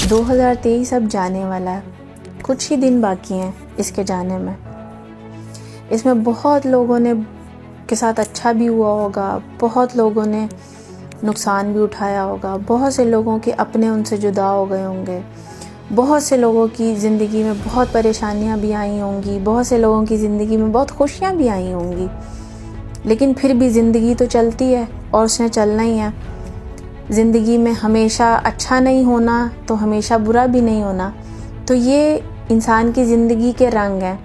2023 اب جانے والا ہے، کچھ ہی دن باقی ہیں اس کے جانے میں۔ اس میں بہت لوگوں نے کے ساتھ اچھا بھی ہوا ہوگا، بہت لوگوں نے نقصان بھی اٹھایا ہوگا، بہت سے لوگوں کے اپنے ان سے جدا ہو گئے ہوں گے، بہت سے لوگوں کی زندگی میں بہت پریشانیاں بھی آئی ہوں گی، بہت سے لوگوں کی زندگی میں بہت خوشیاں بھی آئی ہوں گی، لیکن پھر بھی زندگی تو چلتی ہے اور اس نے چلنا ہی ہے۔ زندگی میں ہمیشہ اچھا نہیں ہونا تو ہمیشہ برا بھی نہیں ہونا، تو یہ انسان کی زندگی کے رنگ ہیں۔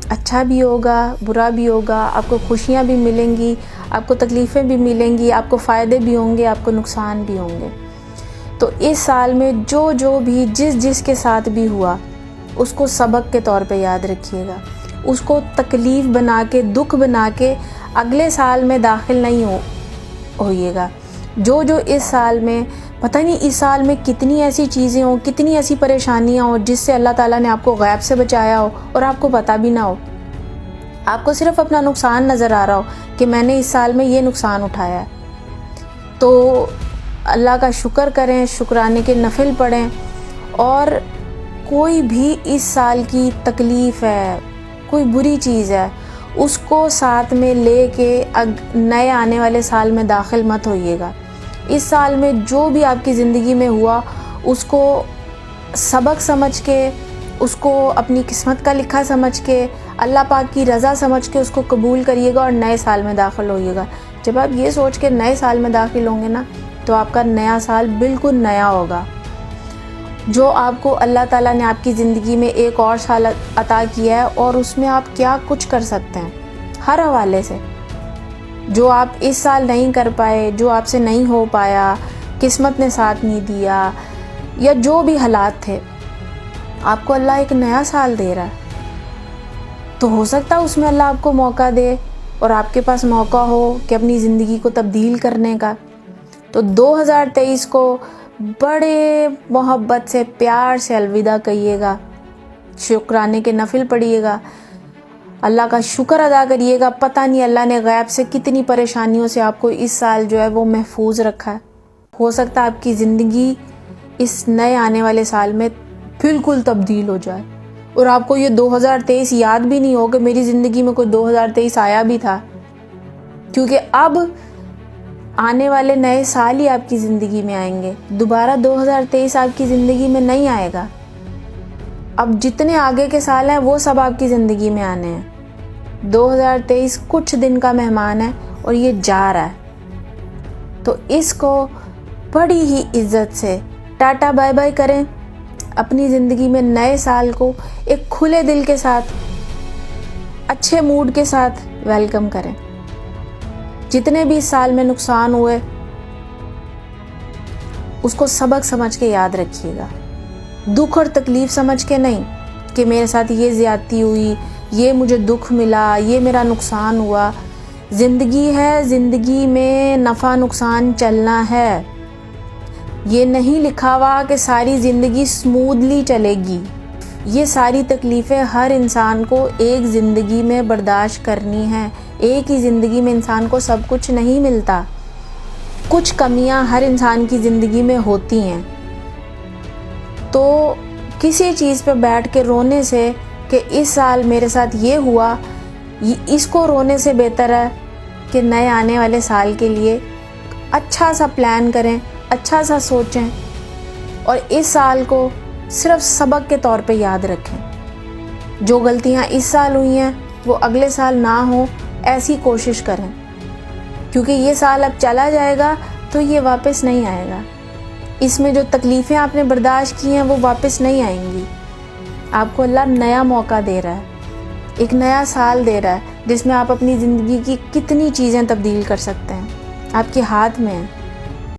اچھا بھی ہوگا، برا بھی ہوگا، آپ کو خوشیاں بھی ملیں گی، آپ کو تکلیفیں بھی ملیں گی، آپ کو فائدے بھی ہوں گے، آپ کو نقصان بھی ہوں گے۔ تو اس سال میں جو بھی جس کے ساتھ بھی ہوا، اس کو سبق کے طور پہ یاد رکھیے گا، اس کو تکلیف بنا کے، دکھ بنا کے اگلے سال میں داخل نہیں ہوئیے گا۔ جو اس سال میں پتہ نہیں اس سال میں کتنی ایسی چیزیں ہوں، کتنی ایسی پریشانیاں ہوں جس سے اللہ تعالیٰ نے آپ کو غیب سے بچایا ہو اور آپ کو پتہ بھی نہ ہو۔ آپ کو صرف اپنا نقصان نظر آ رہا ہو کہ میں نے اس سال میں یہ نقصان اٹھایا ہے، تو اللہ کا شکر کریں، شکرانے کے نفل پڑھیں، اور کوئی بھی اس سال کی تکلیف ہے، کوئی بری چیز ہے، اس کو ساتھ میں لے کے نئے آنے والے سال میں داخل مت ہوئیے گا۔ اس سال میں جو بھی آپ کی زندگی میں ہوا، اس کو سبق سمجھ کے، اس کو اپنی قسمت کا لکھا سمجھ کے، اللہ پاک کی رضا سمجھ کے اس کو قبول کریے گا اور نئے سال میں داخل ہوئیے گا۔ جب آپ یہ سوچ کے نئے سال میں داخل ہوں گے نا، تو آپ کا نیا سال بالکل نیا ہوگا۔ جو آپ کو اللہ تعالیٰ نے آپ کی زندگی میں ایک اور سال عطا کیا ہے، اور اس میں آپ کیا کچھ کر سکتے ہیں ہر حوالے سے۔ جو آپ اس سال نہیں کر پائے، جو آپ سے نہیں ہو پایا، قسمت نے ساتھ نہیں دیا، یا جو بھی حالات تھے، آپ کو اللہ ایک نیا سال دے رہا ہے، تو ہو سکتا ہے اس میں اللہ آپ کو موقع دے اور آپ کے پاس موقع ہو کہ اپنی زندگی کو تبدیل کرنے کا۔ تو 2023 کو بڑے محبت سے، پیار سے الوداع کہیے گا، شکرانے کے نفل پڑھیے گا، اللہ کا شکر ادا کریے گا۔ پتہ نہیں اللہ نے غیب سے کتنی پریشانیوں سے آپ کو اس سال جو ہے وہ محفوظ رکھا ہے۔ ہو سکتا ہے آپ کی زندگی اس نئے آنے والے سال میں بالکل تبدیل ہو جائے، اور آپ کو یہ 2023 یاد بھی نہیں ہو کہ میری زندگی میں کوئی 2023 آیا بھی تھا، کیونکہ اب آنے والے نئے سال ہی آپ کی زندگی میں آئیں گے۔ دوبارہ 2023 آپ کی زندگی میں نہیں آئے گا۔ اب جتنے آگے کے سال ہیں وہ سب آپ کی زندگی میں آنے ہیں۔ 2023 کچھ دن کا مہمان ہے اور یہ جا رہا ہے، تو اس کو بڑی ہی عزت سے ٹاٹا بائی بائی کریں، اپنی زندگی میں نئے سال کو ایک کھلے دل کے ساتھ، اچھے موڈ کے ساتھ ویلکم کریں۔ جتنے بھی اس سال میں نقصان ہوئے، اس کو سبق سمجھ کے یاد رکھیے گا، دکھ اور تکلیف سمجھ کے نہیں کہ میرے ساتھ یہ زیادتی ہوئی، یہ مجھے دکھ ملا، یہ میرا نقصان ہوا۔ زندگی ہے، زندگی میں نفع نقصان چلنا ہے۔ یہ نہیں لکھا ہوا کہ ساری زندگی سمودلی چلے گی۔ یہ ساری تکلیفیں ہر انسان کو ایک زندگی میں برداشت کرنی ہیں۔ ایک ہی زندگی میں انسان کو سب کچھ نہیں ملتا، کچھ کمیاں ہر انسان کی زندگی میں ہوتی ہیں۔ تو کسی چیز پہ بیٹھ کے رونے سے کہ اس سال میرے ساتھ یہ ہوا، اس کو رونے سے بہتر ہے کہ نئے آنے والے سال کے لیے اچھا سا پلان کریں، اچھا سا سوچیں، اور اس سال کو صرف سبق کے طور پہ یاد رکھیں۔ جو غلطیاں اس سال ہوئی ہیں وہ اگلے سال نہ ہوں، ایسی کوشش کریں، کیونکہ یہ سال اب چلا جائے گا تو یہ واپس نہیں آئے گا۔ اس میں جو تکلیفیں آپ نے برداشت کی ہیں وہ واپس نہیں آئیں گی۔ آپ کو اللہ نیا موقع دے رہا ہے، ایک نیا سال دے رہا ہے، جس میں آپ اپنی زندگی کی کتنی چیزیں تبدیل کر سکتے ہیں، آپ کے ہاتھ میں ہیں۔